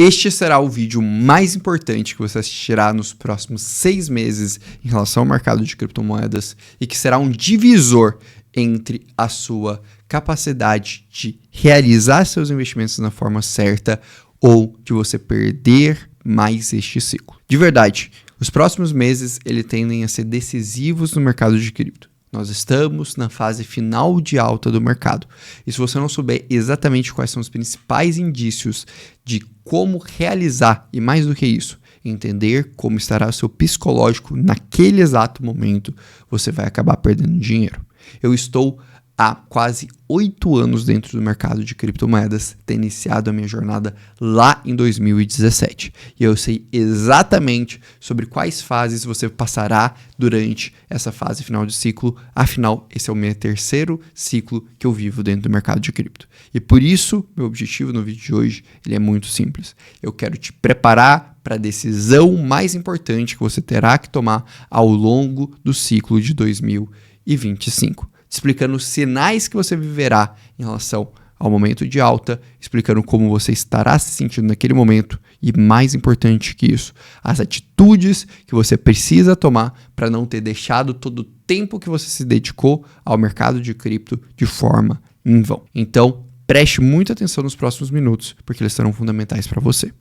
Este será o vídeo mais importante que você assistirá nos próximos 6 meses em relação ao mercado de criptomoedas e que será um divisor entre a sua capacidade de realizar seus investimentos na forma certa ou de você perder mais este ciclo. De verdade, os próximos meses tendem a ser decisivos no mercado de cripto. Nós estamos na fase final de alta do mercado. E se você não souber exatamente quais são os principais indícios de como realizar, e mais do que isso, entender como estará o seu psicológico naquele exato momento, você vai acabar perdendo dinheiro. Eu estou há quase 8 anos dentro do mercado de criptomoedas, ter iniciado a minha jornada lá em 2017. E eu sei exatamente sobre quais fases você passará durante essa fase final de ciclo. Afinal, esse é o meu 3º ciclo que eu vivo dentro do mercado de cripto. E por isso, meu objetivo no vídeo de hoje ele é muito simples. Eu quero te preparar para a decisão mais importante que você terá que tomar ao longo do ciclo de 2025. Explicando os sinais que você viverá em relação ao momento de alta, explicando como você estará se sentindo naquele momento e, mais importante que isso, as atitudes que você precisa tomar para não ter deixado todo o tempo que você se dedicou ao mercado de cripto de forma em vão. Então, preste muita atenção nos próximos minutos, porque eles serão fundamentais para você.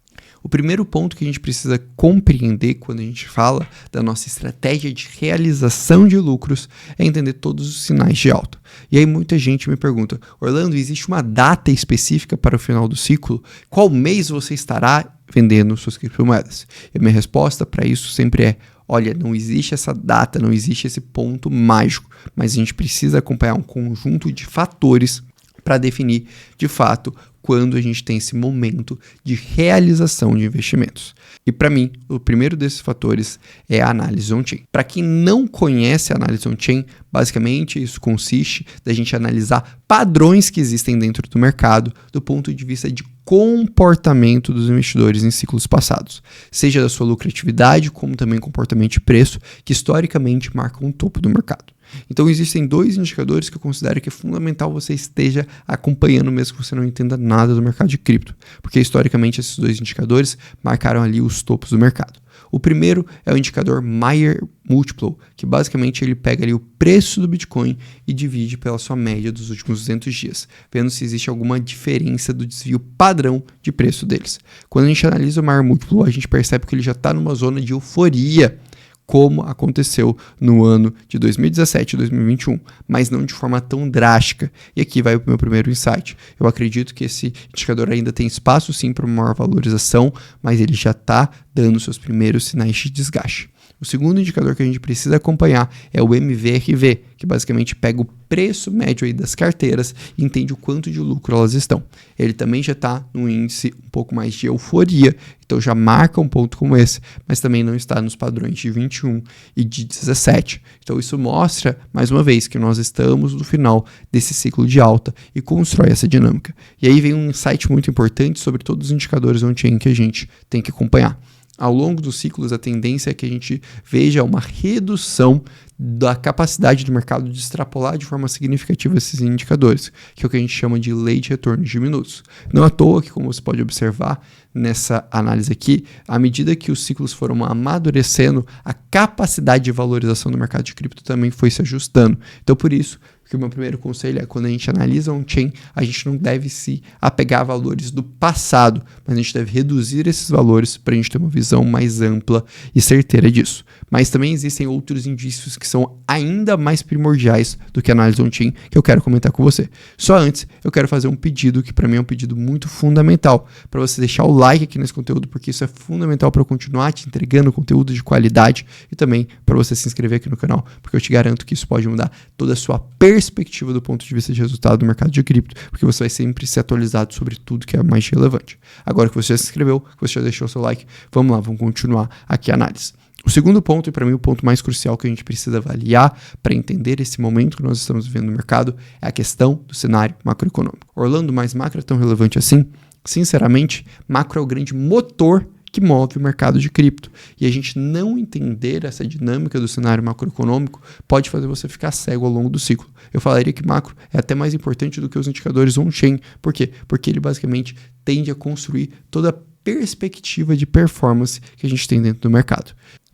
O primeiro ponto que a gente precisa compreender quando a gente fala da nossa estratégia de realização de lucros é entender todos os sinais de alta. E aí muita gente me pergunta, Orlando, existe uma data específica para o final do ciclo? Qual mês você estará vendendo suas criptomoedas? E a minha resposta para isso sempre é, olha, não existe essa data, não existe esse ponto mágico, mas a gente precisa acompanhar um conjunto de fatores para definir, de fato, quando a gente tem esse momento de realização de investimentos. E para mim, o primeiro desses fatores é a análise on-chain. Para quem não conhece a análise on-chain, basicamente isso consiste da gente analisar padrões que existem dentro do mercado do ponto de vista de comportamento dos investidores em ciclos passados, seja da sua lucratividade, como também comportamento de preço, que historicamente marcam o topo do mercado. Então existem 2 indicadores que eu considero que é fundamental você esteja acompanhando mesmo que você não entenda nada do mercado de cripto, porque historicamente esses 2 indicadores marcaram ali os topos do mercado. O primeiro é o indicador Mayer Multiple, que basicamente ele pega ali o preço do Bitcoin e divide pela sua média dos últimos 200 dias, vendo se existe alguma diferença do desvio padrão de preço deles. Quando a gente analisa o Mayer Multiple, a gente percebe que ele já está numa zona de euforia, como aconteceu no ano de 2017 e 2021, mas não de forma tão drástica. E aqui vai o meu primeiro insight. Eu acredito que esse indicador ainda tem espaço sim para uma maior valorização, mas ele já está dando seus primeiros sinais de desgaste. O segundo indicador que a gente precisa acompanhar é o MVRV, que basicamente pega o preço médio aí das carteiras e entende o quanto de lucro elas estão. Ele também já está num índice um pouco mais de euforia, então já marca um ponto como esse, mas também não está nos padrões de 21 e de 17. Então isso mostra, mais uma vez, que nós estamos no final desse ciclo de alta e constrói essa dinâmica. E aí vem um insight muito importante sobre todos os indicadores on-chain que a gente tem que acompanhar. Ao longo dos ciclos, a tendência é que a gente veja uma redução da capacidade do mercado de extrapolar de forma significativa esses indicadores, que é o que a gente chama de lei de retorno de minutos. Não à toa que, como você pode observar nessa análise aqui, à medida que os ciclos foram amadurecendo, a capacidade de valorização do mercado de cripto também foi se ajustando. Então, por isso, que o meu primeiro conselho é, quando a gente analisa on-chain, a gente não deve se apegar a valores do passado, mas a gente deve reduzir esses valores para a gente ter uma visão mais ampla e certeira disso. Mas também existem outros indícios que são ainda mais primordiais do que a análise on-chain, que eu quero comentar com você. Só antes, eu quero fazer um pedido, que para mim é um pedido muito fundamental, para você deixar o like aqui nesse conteúdo, porque isso é fundamental para eu continuar te entregando conteúdo de qualidade e também para você se inscrever aqui no canal, porque eu te garanto que isso pode mudar toda a sua perspectiva do ponto de vista de resultado do mercado de cripto, porque você vai sempre ser atualizado sobre tudo que é mais relevante. Agora que você já se inscreveu, que você já deixou o seu like, vamos lá, vamos continuar aqui a análise. O segundo ponto, e para mim o ponto mais crucial que a gente precisa avaliar para entender esse momento que nós estamos vivendo no mercado, é a questão do cenário macroeconômico. Orlando, mas macro é tão relevante assim? Sinceramente, macro é o grande motor que move o mercado de cripto. E a gente não entender essa dinâmica do cenário macroeconômico pode fazer você ficar cego ao longo do ciclo. Eu falaria que macro é até mais importante do que os indicadores on-chain. Por quê? Porque ele basicamente tende a construir toda a perspectiva de performance que a gente tem dentro do mercado.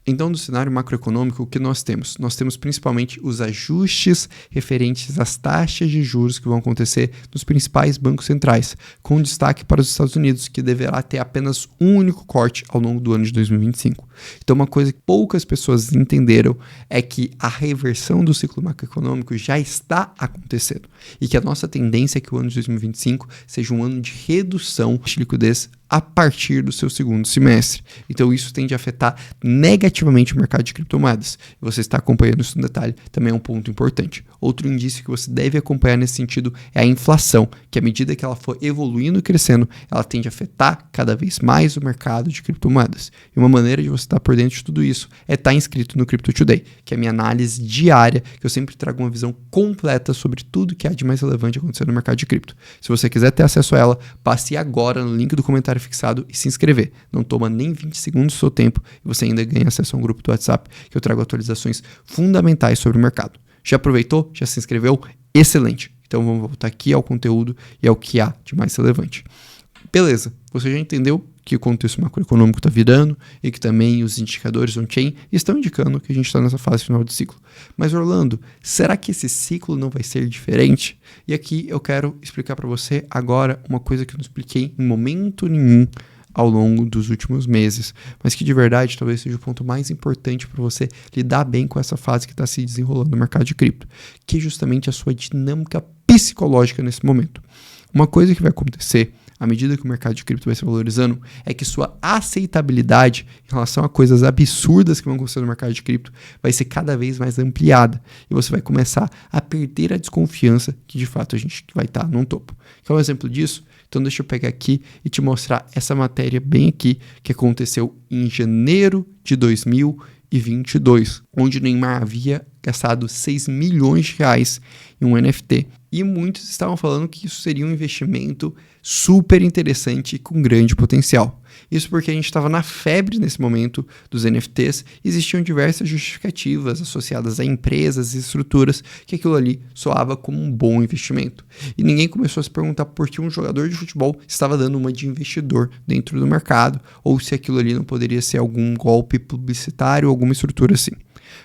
Então, no cenário macroeconômico, o que nós temos? Nós temos principalmente os ajustes referentes às taxas de juros que vão acontecer nos principais bancos centrais, com destaque para os Estados Unidos, que deverá ter apenas um único corte ao longo do ano de 2025. Então, uma coisa que poucas pessoas entenderam é que a reversão do ciclo macroeconômico já está acontecendo e que a nossa tendência é que o ano de 2025 seja um ano de redução de liquidez a partir do seu segundo semestre. Então isso tende a afetar negativamente o mercado de criptomoedas. Você está acompanhando isso no detalhe, também é um ponto importante. Outro indício que você deve acompanhar nesse sentido é a inflação, que à medida que ela for evoluindo e crescendo, ela tende a afetar cada vez mais o mercado de criptomoedas. E uma maneira de você estar por dentro de tudo isso é estar inscrito no Crypto Today, que é a minha análise diária, que eu sempre trago uma visão completa sobre tudo que há de mais relevante acontecendo no mercado de cripto. Se você quiser ter acesso a ela, passe agora no link do comentário fixado e se inscrever. Não toma nem 20 segundos do seu tempo e você ainda ganha acesso a um grupo do WhatsApp que eu trago atualizações fundamentais sobre o mercado. Já aproveitou? Já se inscreveu? Excelente! Então vamos voltar aqui ao conteúdo e ao que há de mais relevante. Beleza, você já entendeu que o contexto macroeconômico está virando e que também os indicadores on-chain estão indicando que a gente está nessa fase final de ciclo. Mas Orlando, será que esse ciclo não vai ser diferente? E aqui eu quero explicar para você agora uma coisa que eu não expliquei em momento nenhum ao longo dos últimos meses, mas que de verdade talvez seja o ponto mais importante para você lidar bem com essa fase que está se desenrolando no mercado de cripto, que é justamente a sua dinâmica psicológica nesse momento. Uma coisa que vai acontecer à medida que o mercado de cripto vai se valorizando, é que sua aceitabilidade em relação a coisas absurdas que vão acontecer no mercado de cripto vai ser cada vez mais ampliada e você vai começar a perder a desconfiança que de fato a gente vai estar num topo. Quer um exemplo disso? Então deixa eu pegar aqui e te mostrar essa matéria bem aqui que aconteceu em janeiro de 2022, onde o Neymar havia gastado 6 milhões de reais em um NFT. E muitos estavam falando que isso seria um investimento super interessante e com grande potencial. Isso porque a gente estava na febre nesse momento dos NFTs, existiam diversas justificativas associadas a empresas e estruturas que aquilo ali soava como um bom investimento. E ninguém começou a se perguntar por que um jogador de futebol estava dando uma de investidor dentro do mercado, ou se aquilo ali não poderia ser algum golpe publicitário ou alguma estrutura assim.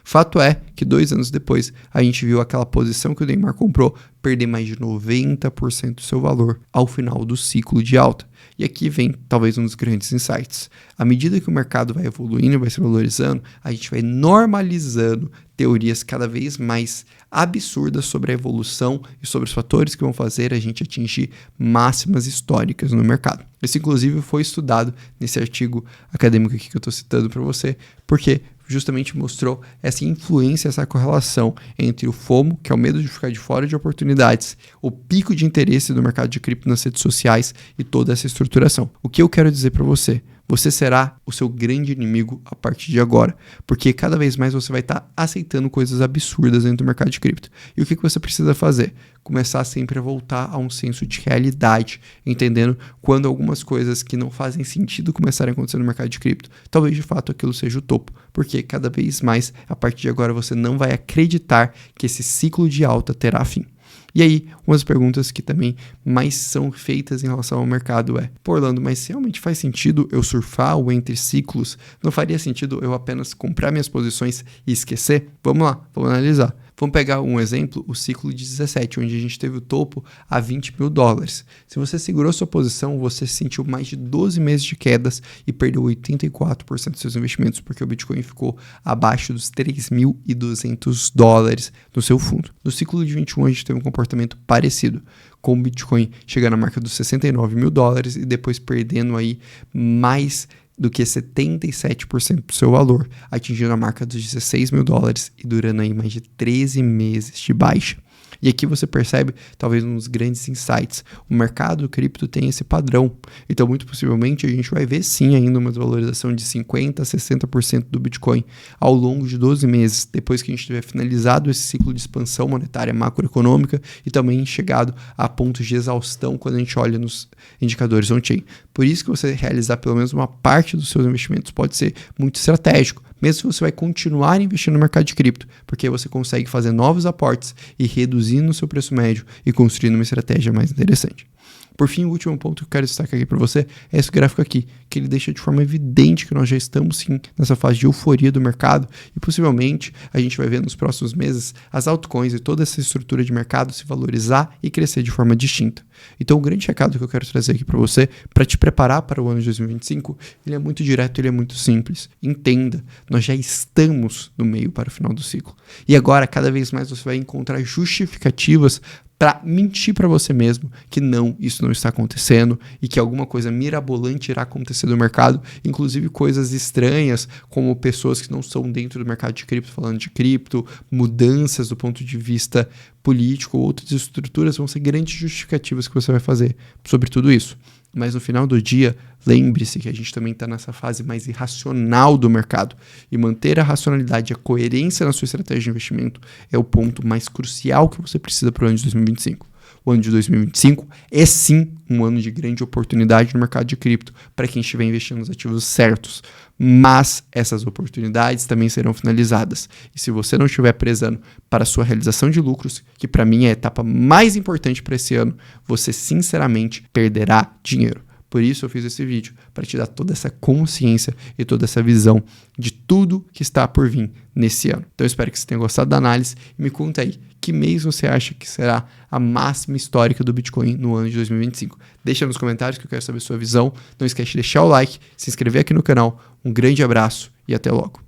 Fato é que 2 anos depois, a gente viu aquela posição que o Neymar comprou perder mais de 90% do seu valor ao final do ciclo de alta. E aqui vem talvez um dos grandes insights. À medida que o mercado vai evoluindo e vai se valorizando, a gente vai normalizando teorias cada vez mais absurdas sobre a evolução e sobre os fatores que vão fazer a gente atingir máximas históricas no mercado. Isso, inclusive, foi estudado nesse artigo acadêmico aqui que eu estou citando para você, porque justamente mostrou essa influência, essa correlação entre o FOMO, que é o medo de ficar de fora de oportunidades, o pico de interesse do mercado de cripto nas redes sociais e toda essa estruturação. O que eu quero dizer para você? Você será o seu grande inimigo a partir de agora, porque cada vez mais você vai estar aceitando coisas absurdas dentro do mercado de cripto. E o que você precisa fazer? Começar sempre a voltar a um senso de realidade, entendendo quando algumas coisas que não fazem sentido começarem a acontecer no mercado de cripto, talvez de fato aquilo seja o topo, porque cada vez mais, a partir de agora, você não vai acreditar que esse ciclo de alta terá fim. E aí, umas perguntas que também mais são feitas em relação ao mercado é: pô, Orlando, mas realmente faz sentido eu surfar o entre ciclos? Não faria sentido eu apenas comprar minhas posições e esquecer? Vamos lá, vamos analisar. Vamos pegar um exemplo, o ciclo de 17, onde a gente teve o topo a $20 mil. Se você segurou sua posição, você sentiu mais de 12 meses de quedas e perdeu 84% dos seus investimentos, porque o Bitcoin ficou abaixo dos $3.200 no seu fundo. No ciclo de 21, a gente teve um comportamento parecido, com o Bitcoin chegando à marca dos $69 mil e depois perdendo aí mais do que 77% do seu valor, atingindo a marca dos $16 mil e durando aí mais de 13 meses de baixa. E aqui você percebe, talvez, um dos grandes insights. O mercado cripto tem esse padrão. Então, muito possivelmente, a gente vai ver, sim, ainda uma desvalorização de 50% a 60% do Bitcoin ao longo de 12 meses, depois que a gente tiver finalizado esse ciclo de expansão monetária macroeconômica e também chegado a pontos de exaustão quando a gente olha nos indicadores on-chain. Por isso que você realizar pelo menos uma parte dos seus investimentos pode ser muito estratégico, mesmo se você vai continuar investindo no mercado de cripto, porque você consegue fazer novos aportes e reduzir no seu preço médio e construindo uma estratégia mais interessante. Por fim, o último ponto que eu quero destacar aqui para você é esse gráfico aqui, que ele deixa de forma evidente que nós já estamos sim nessa fase de euforia do mercado e possivelmente a gente vai ver nos próximos meses as altcoins e toda essa estrutura de mercado se valorizar e crescer de forma distinta. Então, o grande recado que eu quero trazer aqui para você, para te preparar para o ano de 2025, ele é muito direto, ele é muito simples. Entenda, nós já estamos no meio para o final do ciclo. E agora, cada vez mais você vai encontrar justificativas para mentir para você mesmo que não, isso não está acontecendo e que alguma coisa mirabolante irá acontecer no mercado, inclusive coisas estranhas, como pessoas que não são dentro do mercado de cripto falando de cripto, mudanças do ponto de vista político, outras estruturas vão ser grandes justificativas que você vai fazer sobre tudo isso. Mas no final do dia, lembre-se que a gente também está nessa fase mais irracional do mercado. E manter a racionalidade e a coerência na sua estratégia de investimento é o ponto mais crucial que você precisa para o ano de 2025. O ano de 2025 é sim um ano de grande oportunidade no mercado de cripto para quem estiver investindo nos ativos certos. Mas essas oportunidades também serão finalizadas. E se você não estiver prezando para a sua realização de lucros, que para mim é a etapa mais importante para esse ano, você sinceramente perderá dinheiro. Por isso eu fiz esse vídeo, para te dar toda essa consciência e toda essa visão de tudo que está por vir nesse ano. Então eu espero que você tenha gostado da análise e me conta aí, que mês você acha que será a máxima histórica do Bitcoin no ano de 2025? Deixa nos comentários que eu quero saber a sua visão. Não esquece de deixar o like, se inscrever aqui no canal. Um grande abraço e até logo.